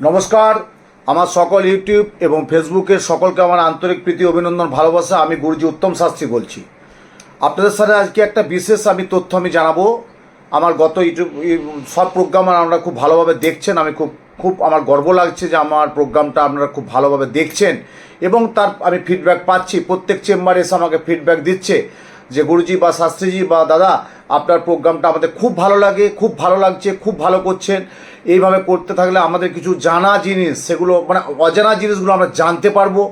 নমস্কার। আমার সকল ইউটিউব এবং ফেসবুকের সকলকে আমার আন্তরিক প্রীতি অভিনন্দন ভালোবাসা। আমি গুরুজি উত্তম শাস্ত্রী বলছি। আপনাদের সাথে আজকে একটা বিশেষ তথ্য আমি জানাবো। আমার গত ইউটিউব সব প্রোগ্রাম আপনারা খুব ভালোভাবে দেখছেন। আমি খুব আমার গর্ব লাগছে যে আমার প্রোগ্রামটা আপনারা খুব ভালোভাবে দেখছেন এবং তার আমি ফিডব্যাক পাচ্ছি। প্রত্যেক চেম্বারে এসে আমাকে ফিডব্যাক দিচ্ছে যে গুরুজি বা শাস্ত্রীজি বা দাদা আপনার প্রোগ্রামটা আমাদের খুব ভালো লাগে, খুব ভালো লাগছে, খুব ভালো করছেন। এইভাবে করতে থাকলে আমাদের কিছু জানা জিনিস, সেগুলো মানে অজানা জিনিসগুলো আমরা জানতে পারবো।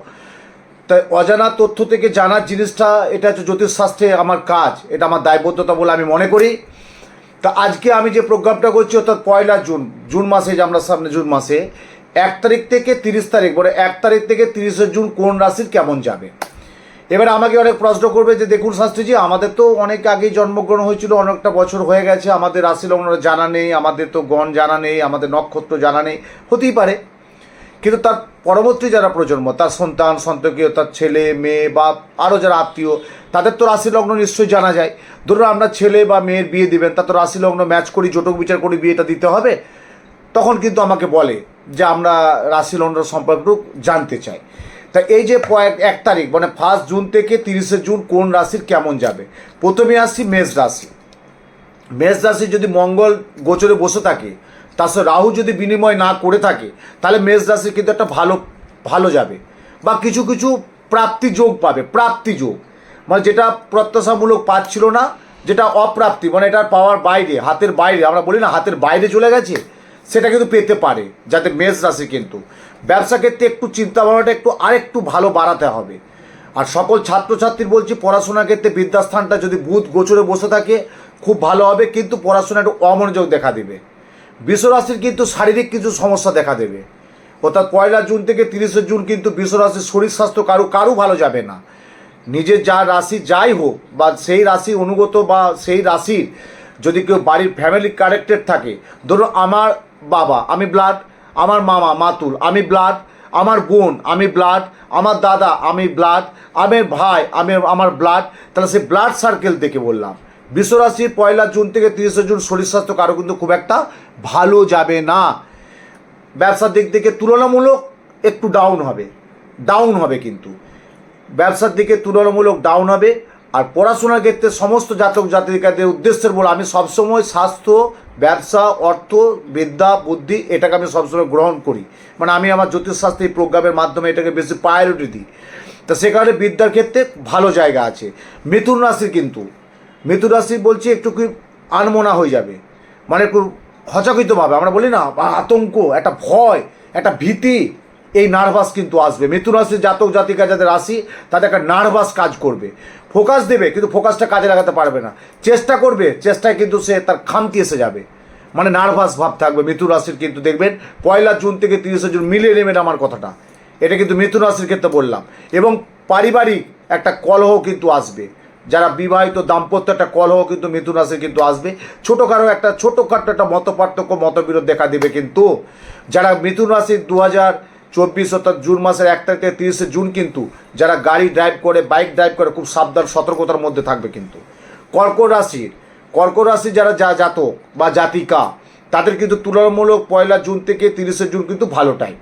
তাই অজানা তথ্য থেকে জানার জিনিসটা, এটা হচ্ছে জ্যোতিষশাস্ত্রে আমার কাজ, এটা আমার দায়বদ্ধতা বলে আমি মনে করি। তা আজকে আমি যে প্রোগ্রামটা করছি অর্থাৎ 1 জুন মাসে, যে আমরা সামনে জুন মাসে 1 তারিখ থেকে 30 তারিখ, মানে 1 তারিখ থেকে 30 জুন কোন রাশির কেমন যাবে। এবার আমাকে অনেক প্রশ্ন করবে যে দেখুন শাস্ত্রীজি, আমাদের তো অনেক আগেই জন্মগ্রহণ হয়েছিল, অনেকটা বছর হয়ে গেছে, আমাদের রাশি লগ্ন জানা নেই, আমাদের তো গণ জানা নেই, আমাদের নক্ষত্র জানা নেই। হতেই পারে, কিন্তু তার পরবর্তী যারা প্রজন্ম, তার সন্তান সন্ততিও, তার ছেলে মেয়ে বা আরও যারা আত্মীয়, তাদের তো রাশি লগ্ন নিশ্চয়ই জানা যায়। ধরুন আপনার ছেলে বা মেয়ের বিয়ে দিবেন, তার তো রাশি লগ্ন ম্যাচ করি, জটক বিচার করি বিয়েটা দিতে হবে। তখন কিন্তু আমাকে বলে যে আমরা রাশি লগ্ন সম্পর্কে জানতে চাই। তা এই যে 1 তারিখ মানে 1 জুন থেকে 30 জুন কোন রাশির কেমন যাবে। প্রথমে আসছি মেষ রাশি। মেষ রাশি যদি মঙ্গল গোচরে বসে থাকে, তার সাথে রাহু যদি বিনিময় না করে থাকে, তাহলে মেষ রাশি কিন্তু একটা ভালো যাবে বা কিছু কিছু প্রাপ্তি যোগ পাবে। প্রাপ্তি যোগ মানে যেটা প্রত্যাশামূলক পাচ্ছিল না, যেটা অপ্রাপ্তি মানে এটার পাওয়ার বাইরে, হাতের বাইরে, আমরা বলি না হাতের বাইরে চলে গেছে, সেটা কিন্তু পেতে পারে। যাতে মেষ রাশি কিন্তু ব্যবসা ক্ষেত্রে একটু চিন্তাভাবনাটা আরেকটু ভালো বাড়াতে হবে। আর সকল ছাত্রছাত্রীর বলছি, পড়াশোনার ক্ষেত্রে বিদ্যাস্থানটা যদি বুধ গোচরে বসে থাকে খুব ভালো হবে, কিন্তু পড়াশোনা একটু অমনোযোগ দেখা দেবে। বৃষরাশির কিন্তু শারীরিক কিছু সমস্যা দেখা দেবে। অর্থাৎ 1 জুন থেকে 30 জুন কিন্তু বৃষরাশির শরীর স্বাস্থ্য কারু ভালো যাবে না। নিজের যা রাশি যাই হোক বা সেই রাশি অনুগত বা সেই রাশির যদি কেউ বাড়ির ফ্যামিলি কানেক্টেড থাকে, ধরুন আমার বাবা আমি ব্লাড, আমার মামা মাতুল আমি ব্লাড, আমার বোন আমি ব্লাড, আমার দাদা আমি ব্লাড, আমার ভাই আমার ব্লাড, তাহলে সেই ব্লাড সার্কেল থেকে বললাম বৃষরাশির 1 জুন থেকে 30 জুন শরীর স্বাস্থ্য কারো কিন্তু খুব একটা ভালো যাবে না। ব্যবসার দিক থেকে তুলনামূলক একটু ডাউন হবে কিন্তু ব্যবসার দিকে তুলনামূলক ডাউন হবে। আর পড়াশোনার ক্ষেত্রে সমস্ত জাতক জাতিকাদের উদ্দেশ্যের বলে আমি সবসময় স্বাস্থ্য, ব্যবসা, অর্থ, বিদ্যা, বুদ্ধি এটাকে আমি সবসময় গ্রহণ করি। মানে আমি আমার জ্যোতিষশাস্ত্র এই প্রোগ্রামের মাধ্যমে এটাকে বেশি প্রায়োরিটি দিই। তা সে কারণে বিদ্যার ক্ষেত্রে ভালো জায়গা আছে। মিথুন রাশি বলছি একটু কি আনমনা হয়ে যাবে, মানে একটু হচকিতভাবে, আমরা বলি না আতঙ্ক, একটা ভয়, একটা ভীতি, এই নার্ভাস কিন্তু আসবে। মিথুন রাশির জাতক জাতিকা যাদের রাশি, তাদের একটা নার্ভাস কাজ করবে। ফোকাস দেবে কিন্তু ফোকাসটা কাজে লাগাতে পারবে না। চেষ্টা করবে, চেষ্টায় কিন্তু সে তার খামতি এসে যাবে, মানে নার্ভাস ভাব থাকবে মিথুন রাশির। কিন্তু দেখবেন 1 জুন থেকে 30 জুন মিলিয়ে নেবেন আমার কথাটা, এটা কিন্তু মিথুন রাশির ক্ষেত্রে বললাম। এবং পারিবারিক একটা কলহ কিন্তু আসবে। যারা বিবাহিত দাম্পত্য, একটা কলহ কিন্তু মিথুন রাশির কিন্তু আসবে। ছোটোখাটো একটা মতবিরোধ দেখা দেবে। কিন্তু যারা মিথুন রাশির 2024 অর্থাৎ জুন মাসের 1 তারিখ থেকে 30 জুন কিন্তু যারা গাড়ি ড্রাইভ করে, বাইক ড্রাইভ করে, খুব সাবধান সতর্কতার মধ্যে থাকবে। কিন্তু কর্কট রাশি যারা জাতক বা জাতিকা, তাদের কিন্তু তুলনামূলক 1 জুন থেকে 30 জুন কিন্তু ভালো টাইম।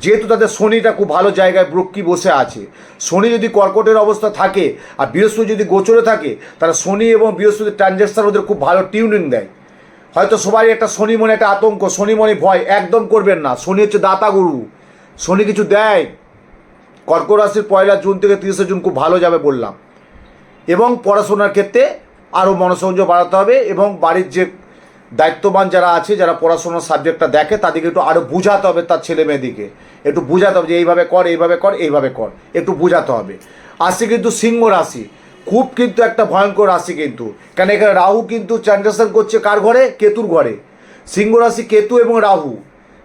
যেহেতু তাদের শনিটা খুব ভালো জায়গায় বৃক্কি বসে আছে, শনি যদি কর্কটের অবস্থা থাকে আর বৃহস্পতি যদি গোচরে থাকে, তাহলে শনি এবং বৃহস্পতির ট্রানজ্যাকশন ওদের খুব ভালো টিউনিং দেয়। হয়তো সবাই একটা শনি মনে একটা আতঙ্ক, শনি মনে ভয়, একদম করবেন না। শনি হচ্ছে দাতা গুরু, শনি কিছু দেয়। কর্কট রাশির 1 জুন থেকে 30 জুন খুব ভালো যাবে বললাম। এবং পড়াশোনার ক্ষেত্রে আরও মনোসংযোগ বাড়াতে হবে এবং বাড়ির যে দায়িত্ববান যারা আছে, যারা পড়াশোনার সাবজেক্টটা দেখে, তাদেরকে একটু আরও বুঝাতে হবে, তার ছেলে মেয়েদিকে একটু বুঝাতে হবে যে এইভাবে কর, একটু বুঝাতে হবে। আসছে কিন্তু সিংহ রাশি, খুব কিন্তু একটা ভয়ঙ্কর রাশি কিন্তু, কেন এখানে রাহু কিন্তু ট্রানজ্যাকশন করছে কার ঘরে? কেতুর ঘরে। সিংহ রাশি কেতু এবং রাহু,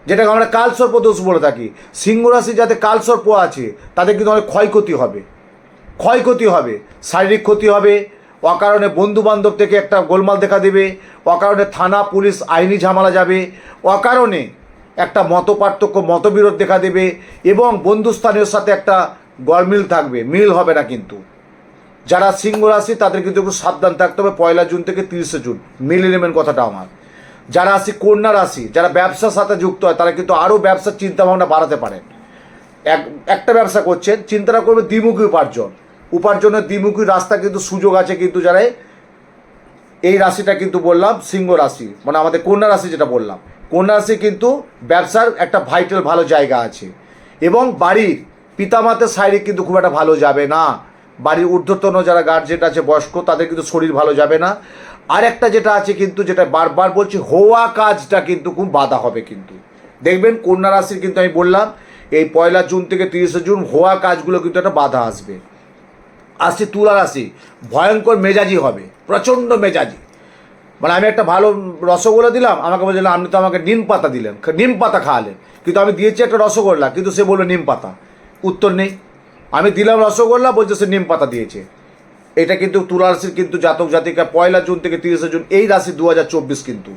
যেটাকে আমরা কালসর্প দোষ বলে থাকি। সিংহ রাশি যাতে কালসর্প আছে, তাদের কিন্তু অনেক ক্ষয়ক্ষতি হবে, শারীরিক ক্ষতি হবে, অকারণে বন্ধুবান্ধব থেকে একটা গোলমাল দেখা দেবে, অকারণে থানা পুলিশ আইনি ঝামেলা যাবে, অকারণে একটা মতবিরোধ দেখা দেবে এবং বন্ধুস্থানীয় সাথে একটা গরমিল থাকবে, মিল হবে না। কিন্তু যারা সিংহ রাশি তাদের কিন্তু একটু সাবধান থাকতে হবে 1 জুন থেকে 30 জুন, মিলিয়ে নেবেন কথাটা আমার। যারা রাশি কন্যা রাশি, যারা ব্যবসার সাথে যুক্ত হয়, তারা কিন্তু আরও ব্যবসার চিন্তাভাবনা বাড়াতে পারেন। একটা ব্যবসা করছেন, চিন্তাটা করবে দ্বিমুখী উপার্জনের দ্বিমুখী রাস্তা কিন্তু সুযোগ আছে। কিন্তু যারা এই রাশিটা কিন্তু বললাম সিংহ রাশি, মানে আমাদের কন্যা রাশি যেটা বললাম, কন্যা রাশি কিন্তু ব্যবসার একটা ভাইটাল ভালো জায়গা আছে। এবং বাড়ির পিতামাতার সাইডে কিন্তু খুব একটা ভালো যাবে না। বাড়ির ঊর্ধ্বতন যারা গার্জেন আছে বয়স্ক, তাদের কিন্তু শরীর ভালো যাবে না। আর একটা যেটা আছে কিন্তু, যেটা বারবার বলছি, হওয়া কাজটা কিন্তু খুব বাধা হবে। কিন্তু দেখবেন কন্যা রাশির কিন্তু আমি বললাম এই 1 জুন থেকে 30 জুন হওয়া কাজগুলো কিন্তু একটা বাধা আসবে। আসছে তুলা রাশি, ভয়ঙ্কর মেজাজি হবে, প্রচণ্ড মেজাজি। মানে আমি একটা ভালো রসগোল্লা দিলাম, আমাকে বলছিলাম আপনি তো আমাকে নিম পাতা দিলেন, নিম পাতা খাওয়ালেন, কিন্তু আমি দিয়েছি একটা রসগোল্লা, কিন্তু সে বললো নিম পাতা, উত্তর নেই। আমি দিলাম রসগোল্লা, বলছে সে নিম পাতা দিয়েছে। এটা কিন্তু তুলা রাশির কিন্তু জাতক জাতিকা 1 জুন থেকে 30 জুন এই রাশি 2024 কিন্তু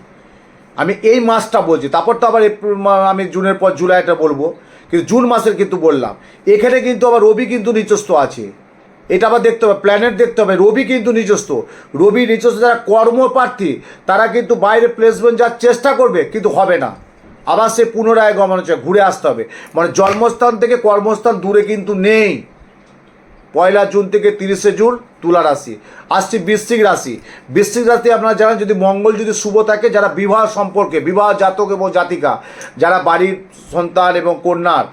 আমি এই মাসটা বলছি। তারপর তো আবার আমি জুনের পর জুলাইটা বলবো, কিন্তু জুন মাসের কিন্তু বললাম। এখানে কিন্তু আবার রবি কিন্তু নিচস্থ আছে, এটা আবার দেখতে হবে, প্ল্যানেট দেখতে হবে। রবি কিন্তু নিজস্ব, যারা কর্মপ্রার্থী তারা কিন্তু বাইরে প্লেসমেন্ট যাওয়ার চেষ্টা করবে, কিন্তু হবে না। আবার সে পুনরায় গমন হচ্ছে, ঘুরে আসতে হবে। মানে জন্মস্থান থেকে কর্মস্থান দূরে কিন্তু নেই। 1 জুন থেকে 30 জুন তুলা রাশি। আসছি বৃশ্চিক রাশি। বৃশ্চিক রাশি আপনারা জানেন, যদি মঙ্গল যদি শুভ থাকে, যারা বিবাহ সম্পর্কে, বিবাহ জাতক এবং জাতিকা, যারা বাড়ির সন্তান এবং কন্যার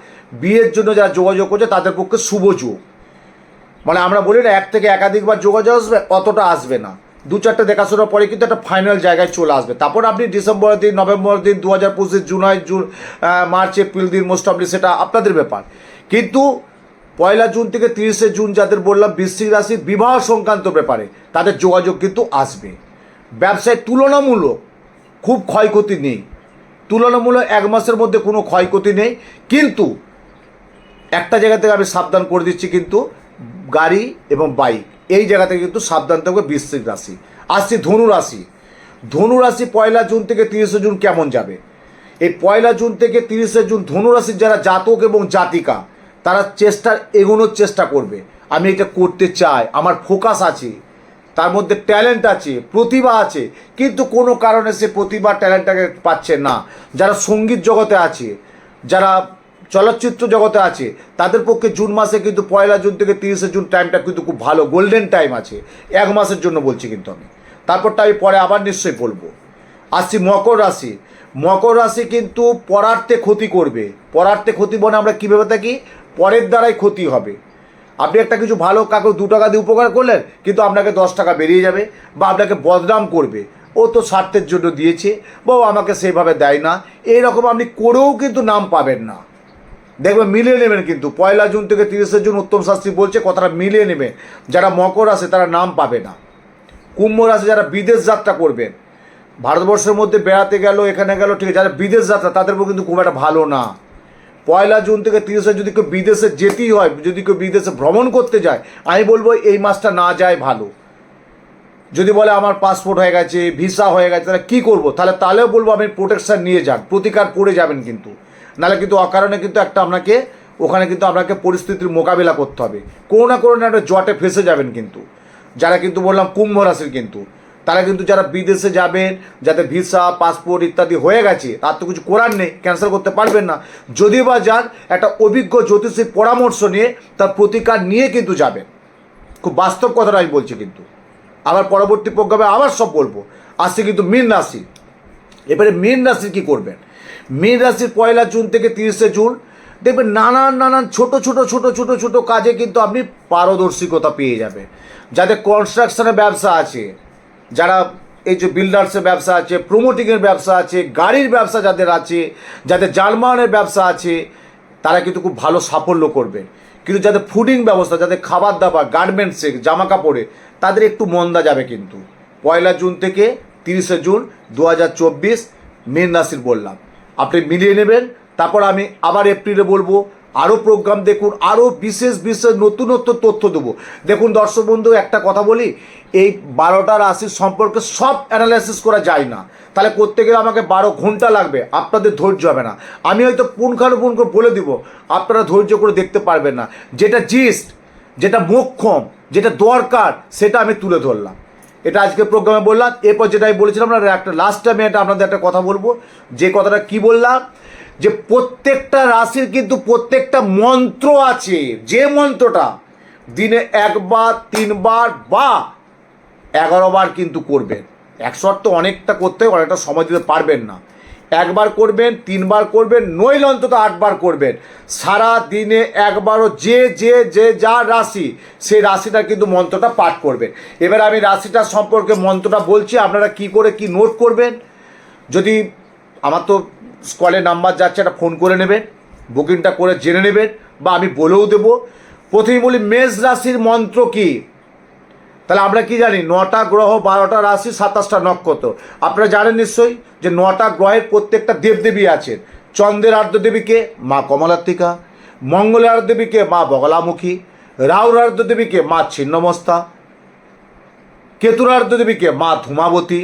বিয়ের জন্য যারা যোগাযোগ করছে, তাদের পক্ষে শুভ যুগ। মানে আমরা বলি না 1 থেকে একাধিকবার যোগাযোগ আসবে, অতটা আসবে না। 2-4টে দেখাশোনার পরে কিন্তু একটা ফাইনাল জায়গায় চলে আসবে। তারপর আপনি ডিসেম্বরের দিন, নভেম্বরের দিন, 2025 জুন, মার্চ, এপ্রিল দিন, মোস্ট অফলি সেটা আপনাদের ব্যাপার। কিন্তু 1 জুন থেকে 30 জুন যাদের বললাম বৃশ্চিক রাশির বিবাহ সংক্রান্ত ব্যাপারে, তাদের যোগাযোগ কিন্তু আসবে। ব্যবসায় তুলনামূলক খুব ক্ষয়ক্ষতি নেই, তুলনামূলক 1 মাসের মধ্যে কোনো ক্ষয়ক্ষতি নেই। কিন্তু একটা জায়গা থেকে আমি সাবধান করে দিচ্ছি, কিন্তু গাড়ি এবং বাইক এই জায়গা থেকে কিন্তু সাবধান থাকবে বৃশ্চিক রাশি। আসছি ধনু রাশি। ধনু রাশি 1 জুন থেকে 30 জুন কেমন যাবে? এই 1 জুন থেকে 30 জুন ধনু রাশির যারা জাতক এবং জাতিকা, তারা এগোনোর চেষ্টা করবে। আমি এটা করতে চাই, আমার ফোকাস আছে, তার মধ্যে ট্যালেন্ট আছে, প্রতিভা আছে, কিন্তু কোনো কারণে সে প্রতিভা ট্যালেন্টটাকে পাচ্ছে না। যারা সঙ্গীত জগতে আছে, যারা চলচ্চিত্র জগতে আছে, তাদের পক্ষে জুন মাসে কিন্তু 1 জুন থেকে 30 জুন টাইমটা কিন্তু খুব ভালো, গোল্ডেন টাইম আছে। 1 মাসের জন্য বলছি কিন্তু আমি, তারপরটা আমি পরে আবার নিশ্চয়ই বলবো। আসছি মকর রাশি। মকর রাশি কিন্তু পরার্থে ক্ষতি করবে। পরার্থে ক্ষতি বলে আমরা কীভাবে থাকি, পরের দ্বারাই ক্ষতি হবে। আপনি একটা কিছু ভালো কাউকে 2 টাকা দিয়ে উপকার করলেন, কিন্তু আপনাকে 10 টাকা বেরিয়ে যাবে, বা আপনাকে বদনাম করবে, ও তো স্বার্থের জন্য দিয়েছে, বা ও আমাকে সেইভাবে দেয় না, এইরকম আপনি করেও কিন্তু নাম পাবেন না। দেখবেন মিলিয়ে নেবেন। কিন্তু 1 জুন থেকে 30 জুন উত্তম শাস্ত্রী বলছে কথাটা মিলিয়ে নেবেন। যারা মকর রাশি তারা নাম পাবে না। কুম্ভ রাশি যারা বিদেশ যাত্রা করবেন, ভারতবর্ষের মধ্যে বেড়াতে গেল, এখানে গেল, ঠিক আছে, যারা বিদেশ যাত্রা, তাদের পক্ষে কিন্তু খুব একটা ভালো না। 1 জুন থেকে 30 যদি কেউ বিদেশে যেতেই হয়, যদি কেউ বিদেশে ভ্রমণ করতে যায়, আমি বলবো এই মাসটা না যায় ভালো। যদি বলে আমার পাসপোর্ট হয়ে গেছে, ভিসা হয়ে গেছে, তাহলে কী করবো? তাহলেও বলবো আপনি প্রোটেকশান নিয়ে যান, প্রতিকার পড়ে যাবেন। কিন্তু নাহলে কিন্তু অকারণে কিন্তু একটা ওখানে কিন্তু আপনাকে পরিস্থিতির মোকাবিলা করতে হবে, কোনো না কোনো একটা জটে ফেসে যাবেন। কিন্তু যারা কিন্তু বললাম কুম্ভ রাশির, কিন্তু তারা কিন্তু যারা বিদেশে যাবেন, যাতে ভিসা পাসপোর্ট ইত্যাদি হয়ে গেছে, তার তো কিছু করার নেই, ক্যান্সেল করতে পারবেন না। যদিও বা যান, একটা অভিজ্ঞ জ্যোতিষীর পরামর্শ নিয়ে তার প্রতিকার নিয়ে কিন্তু যাবেন। খুব বাস্তব কথাটা আমি বলছি। কিন্তু আবার পরবর্তী প্রোগ্রামে আবার সব বলবো। আসছে কিন্তু মীন রাশি। এবারে মীন রাশির কী করবেন? মীন রাশির 1 জুন থেকে 30 জুন দেখবেন নানান ছোট কাজে কিন্তু আপনি পারদর্শিকতা পেয়ে যাবেন। যাদের কনস্ট্রাকশনের ব্যবসা আছে, যারা এই যে বিল্ডার্সের ব্যবসা আছে, প্রমোটিংয়ের ব্যবসা আছে, গাড়ির ব্যবসা যাদের আছে, যাদের যানবাহনের ব্যবসা আছে, তারা কিন্তু খুব ভালো সাফল্য করবে। কিন্তু যাদের ফুডিং ব্যবস্থা, যাদের খাবার দাবার, গার্মেন্টসে, জামা কাপড়ে, তাদের একটু মন্দা যাবে। কিন্তু 1 জুন থেকে 30 জুন 2024 মীন রাশির বললাম, আপনি মিলিয়ে নেবেন। তারপর আমি আবার এপ্রিলে বলবো, আরও প্রোগ্রাম দেখুন, আরও বিশেষ নতুনত্ব তথ্য দেবো। দেখুন দর্শক বন্ধু, একটা কথা বলি, এই 12টা রাশির সম্পর্কে সব অ্যানালাইসিস করা যায় না, তাহলে করতে গেলে আমাকে 12 ঘন্টা লাগবে, আপনাদের ধৈর্য হবে না। আমি হয়তো পুঙ্খানুপুঙ্খ বলে দিব, আপনারা ধৈর্য করে দেখতে পারবেন না। যেটা জিস্ট, যেটা মোক্ষম, যেটা দরকার, সেটা আমি তুলে ধরলাম। এটা আজকের প্রোগ্রামে বললাম। এরপর যেটা আমি বলেছিলাম না, একটা লাস্ট টাইমে এটা আপনাদের একটা কথা বলবো, যে কথাটা কি বললাম, যে প্রত্যেকটা রাশির কিন্তু প্রত্যেকটা মন্ত্র আছে, যে মন্ত্রটা দিনে 1 বার 3 বার বা 11 বার কিন্তু করবেন। 100 তো অনেকটা করতে হয়, অনেকটা সময় দিতে পারবেন না। 1 বার করবেন, 3 বার করবেন, নইলে অন্তত 8 বার করবেন। সারা দিনে একবারও যে যে যে যার রাশি, সেই রাশিটা কিন্তু মন্ত্রটা পাঠ করবেন। এবার আমি রাশিটা সম্পর্কে মন্ত্রটা বলছি, আপনারা কি করে কি নোট করবেন। যদি আমার তো স্কলে নাম্বার যাচ্ছে, একটা ফোন করে নেবেন, বুকিংটা করে জেনে নেবেন, বা আমি বলেও দেবো। প্রথমেই বলি মেষ রাশির মন্ত্র কি। তাহলে আমরা কি জানি, 9টা গ্রহ, 12টা রাশি, 27টা নক্ষত্র। আপনারা জানেন নিশ্চয়ই যে 9টা গ্রহের প্রত্যেকটা দেবদেবী আছেন। চন্দ্রের আরাধ্যদেবীকে মা কমলাত্মিকা, মঙ্গলের আরাধ্যদেবীকে মা বগলামুখী, রাহুর আরাধ্যদেবীকে মা ছিন্নমস্তা, কেতুর আরাধ্যদেবীকে মা ধূমাবতী,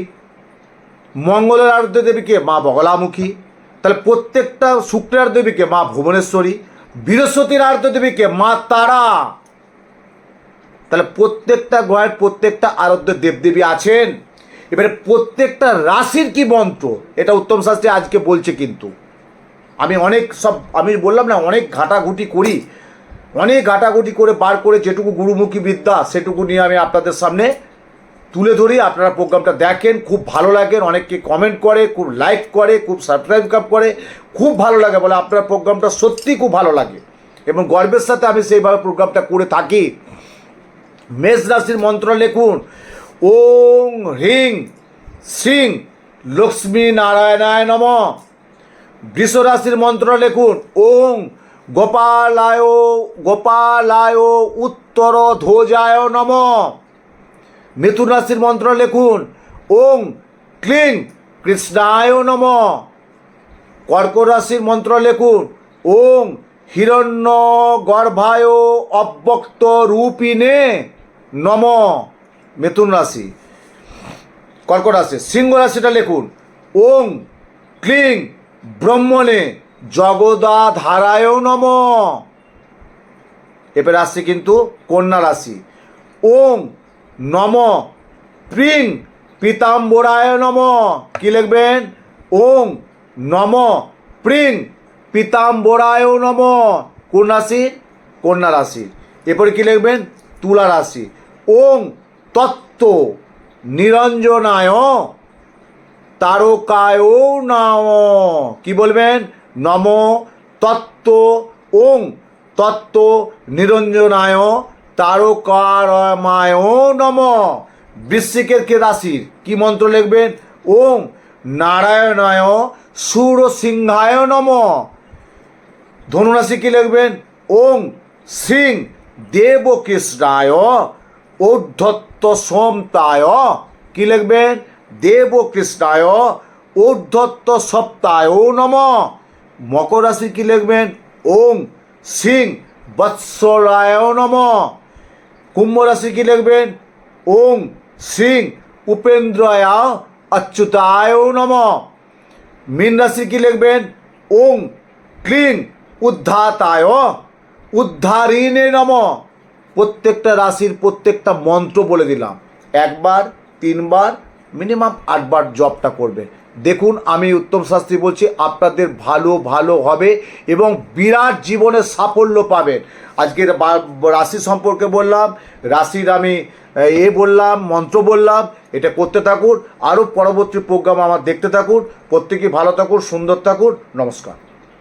মঙ্গলের আরাধ্যদেবীকে মা বগলামুখী। তাহলে প্রত্যেকটা শুক্রের দেবীকে মা ভুবনেশ্বরী, বৃহস্পতির আরাধ্যদেবীকে মা তারা। তাহলে প্রত্যেকটা গ্রহের প্রত্যেকটা আরাধ্য দেবদেবী আছেন। এবারে প্রত্যেকটা রাশির কি মন্ত্র, এটা উত্তম শাস্ত্রী আজকে বলছে। কিন্তু আমি বললাম না, অনেক ঘাটাঘুটি করি, অনেক ঘাটাঘুটি করে বার করে যেটুকু গুরুমুখী বিদ্যা সেটুকু নিয়ে আমি আপনাদের সামনে তুলে ধরি। আপনারা প্রোগ্রামটা দেখেন, খুব ভালো লাগেন, অনেককে কমেন্ট করে, খুব লাইক করে, খুব সাবস্ক্রাইব করে, খুব ভালো লাগে, বলে আপনার প্রোগ্রামটা সত্যি খুব ভালো লাগে এবং গর্বের সাথে আমি সেইভাবে প্রোগ্রামটা করে থাকি। মেষ রাশির মন্ত্র লিখুন, ওং হ্রিং শ্রীং লক্ষ্মী নারায়ণায় নমঃ। বৃষ রাশির মন্ত্র লিখুন, ওং গোপালায় উত্তর ধ্বজায় নমঃ। মিথুন রাশির মন্ত্র লিখুন, ওং ক্লিং কৃষ্ণায় নমঃ। কর্কট রাশির মন্ত্র লিখুন, ওং হিরণ্য গর্ভায় অব্যক্ত রূপিণে নমঃ। মিথুন রাশি, কর্কট রাশি। সিংহ রাশিটা লিখুন, ওং ক্লিং ব্রহ্মণে জগদাধারায় নমঃ। এবার আসছে কিন্তু কন্যা রাশি, ওং নম প্রিং পীতাম্বরায় নমঃ। কি লিখবেন, ওং নম প্রিং পীতাম্বরায় নমঃ। কোন রাশির, কন্যা রাশির। এরপরে কি লিখবেন, তুলা রাশি, ওং তত্ত্ব নিরঞ্জনায় তারকায় নাম। কি বলবেন, নম তত্ত্ব ওং তত্ত্ব নিরঞ্জনায় তারকারমায় নম। বৃশ্চিকের কে রাশির কি মন্ত্র লিখবেন, ওং নারায়ণায় সুর সিংহায় নম। ধনুরাশি কি লিখবেন, ওং শ্রীং দেবকৃষ্ণায় ঔদ্ধত্য সোমতায়। কি লিখবেন, দেবকৃষ্ণায় ঔদ্ধত্য সপ্তায় নম। মকর রাশি কি লিখবেন, ওং সিং বৎসরায় নম। কুম্ভ রাশি কি লিখবেন, ওং সিং উপেন্দ্রায় অচ্যুতায় নম। মীন রাশি কি লিখবেন, ওং ক্লিং উদ্ধাতায় উদ্ধারিণে নম। প্রত্যেকটা রাশির প্রত্যেকটা মন্ত্র বলে দিলাম। 1 বার 3 বার মিনিমাম 8 বার জপটা করবেন। দেখুন, আমি উত্তম শাস্ত্রী বলছি, আপনাদের ভালো হবে এবং বিরাট জীবনে সাফল্য পাবেন। আজকের রাশি সম্পর্কে বললাম, রাশির আমি বললাম, মন্ত্র বললাম, এটা করতে থাকুন। আরও পরবর্তী প্রোগ্রাম আমার দেখতে থাকুন। প্রত্যেকেই ভালো থাকুন, সুন্দর থাকুন। নমস্কার।